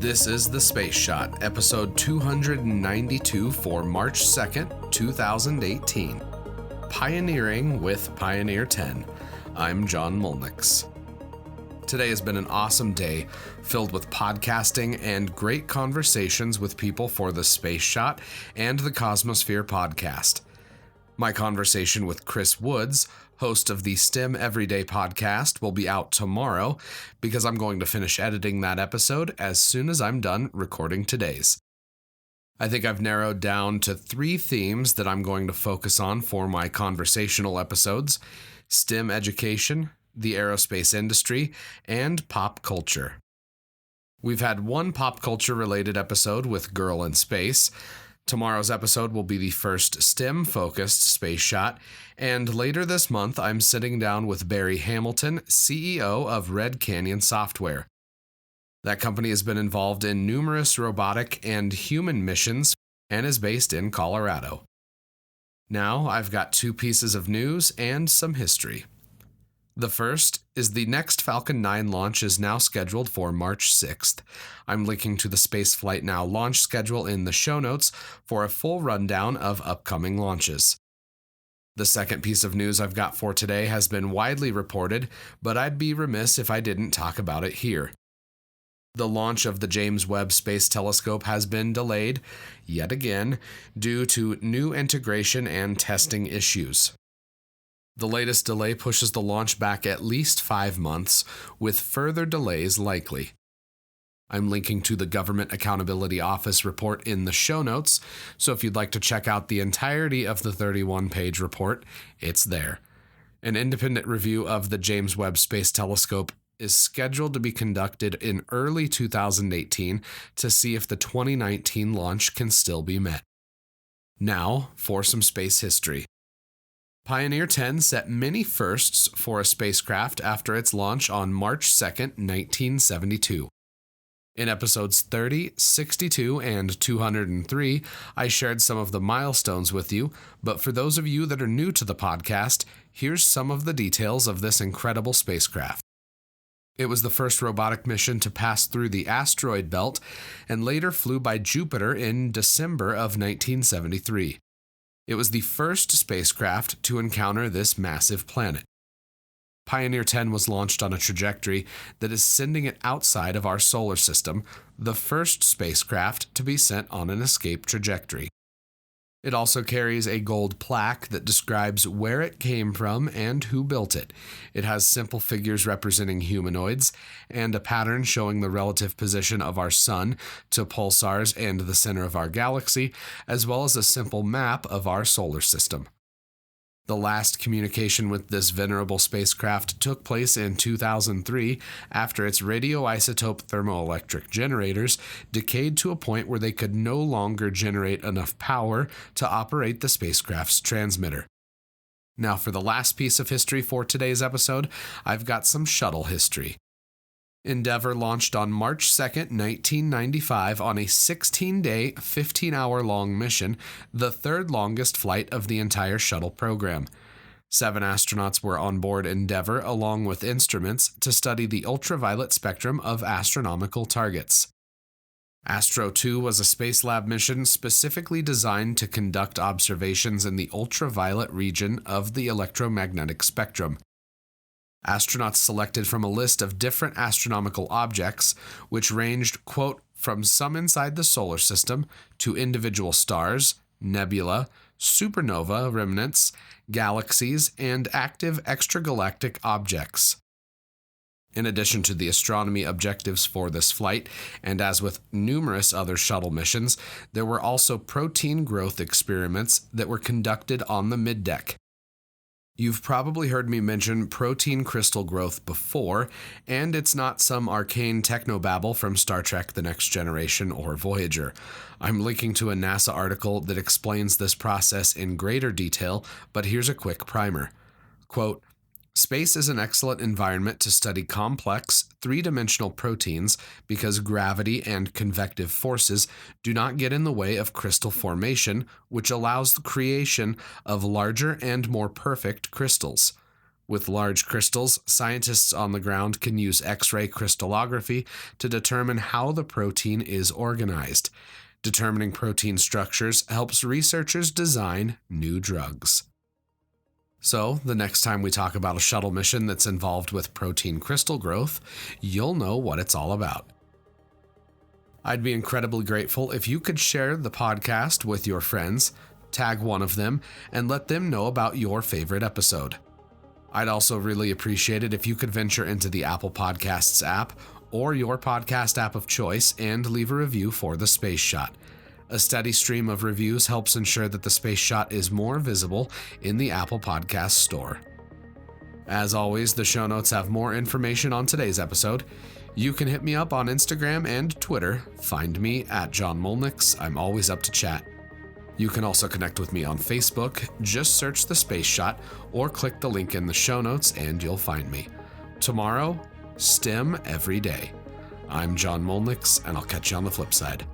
This is The Space Shot, episode 292 for March 2nd, 2018. Pioneering with Pioneer 10. I'm John Molnix. Today has been an awesome day, filled with podcasting and great conversations with people for The Space Shot and the Cosmosphere podcast. My conversation with Chris Woods, host of the STEM Everyday podcast, will be out tomorrow because I'm going to finish editing that episode as soon as I'm done recording today's. I think I've narrowed down to 3 themes that I'm going to focus on for my conversational episodes: STEM education, the aerospace industry, and pop culture. We've had one pop culture related episode with Girl in Space. Tomorrow's episode will be the first STEM-focused space shot, and later this month I'm sitting down with Barry Hamilton, CEO of Red Canyon Software. That company has been involved in numerous robotic and human missions and is based in Colorado. Now I've got 2 pieces of news and some history. The first is the next Falcon 9 launch is now scheduled for March 6th. I'm linking to the Spaceflight Now launch schedule in the show notes for a full rundown of upcoming launches. The second piece of news I've got for today has been widely reported, but I'd be remiss if I didn't talk about it here. The launch of the James Webb Space Telescope has been delayed, yet again, due to new integration and testing issues. The latest delay pushes the launch back at least 5 months, with further delays likely. I'm linking to the Government Accountability Office report in the show notes, so if you'd like to check out the entirety of the 31-page report, it's there. An independent review of the James Webb Space Telescope is scheduled to be conducted in early 2018 to see if the 2019 launch can still be met. Now, for some space history. Pioneer 10 set many firsts for a spacecraft after its launch on March 2, 1972. In episodes 30, 62, and 203, I shared some of the milestones with you, but for those of you that are new to the podcast, here's some of the details of this incredible spacecraft. It was the first robotic mission to pass through the asteroid belt and later flew by Jupiter in December of 1973. It was the first spacecraft to encounter this massive planet. Pioneer 10 was launched on a trajectory that is sending it outside of our solar system, the first spacecraft to be sent on an escape trajectory. It also carries a gold plaque that describes where it came from and who built it. It has simple figures representing humanoids and a pattern showing the relative position of our sun to pulsars and the center of our galaxy, as well as a simple map of our solar system. The last communication with this venerable spacecraft took place in 2003 after its radioisotope thermoelectric generators decayed to a point where they could no longer generate enough power to operate the spacecraft's transmitter. Now for the last piece of history for today's episode, I've got some shuttle history. Endeavour launched on March 2, 1995 on a 16-day, 15-hour-long mission, the 3rd longest flight of the entire shuttle program. 7 astronauts were on board Endeavour along with instruments to study the ultraviolet spectrum of astronomical targets. Astro 2 was a Spacelab mission specifically designed to conduct observations in the ultraviolet region of the electromagnetic spectrum. Astronauts selected from a list of different astronomical objects, which ranged, quote, from some inside the solar system to individual stars, nebula, supernova remnants, galaxies, and active extragalactic objects. In addition to the astronomy objectives for this flight, and as with numerous other shuttle missions, there were also protein growth experiments that were conducted on the middeck. You've probably heard me mention protein crystal growth before, and it's not some arcane technobabble from Star Trek The Next Generation or Voyager. I'm linking to a NASA article that explains this process in greater detail, but here's a quick primer. Quote, space is an excellent environment to study complex, 3-dimensional proteins because gravity and convective forces do not get in the way of crystal formation, which allows the creation of larger and more perfect crystals. With large crystals, scientists on the ground can use X-ray crystallography to determine how the protein is organized. Determining protein structures helps researchers design new drugs. So, the next time we talk about a shuttle mission that's involved with protein crystal growth, you'll know what it's all about. I'd be incredibly grateful if you could share the podcast with your friends, tag one of them, and let them know about your favorite episode. I'd also really appreciate it if you could venture into the Apple Podcasts app or your podcast app of choice and leave a review for The Space Shot. A steady stream of reviews helps ensure that The Space Shot is more visible in the Apple Podcast store. As always, the show notes have more information on today's episode. You can hit me up on Instagram and Twitter. Find me at John Molnix. I'm always up to chat. You can also connect with me on Facebook. Just search The Space Shot or click the link in the show notes and you'll find me. Tomorrow, STEM every day. I'm John Molnix, and I'll catch you on the flip side.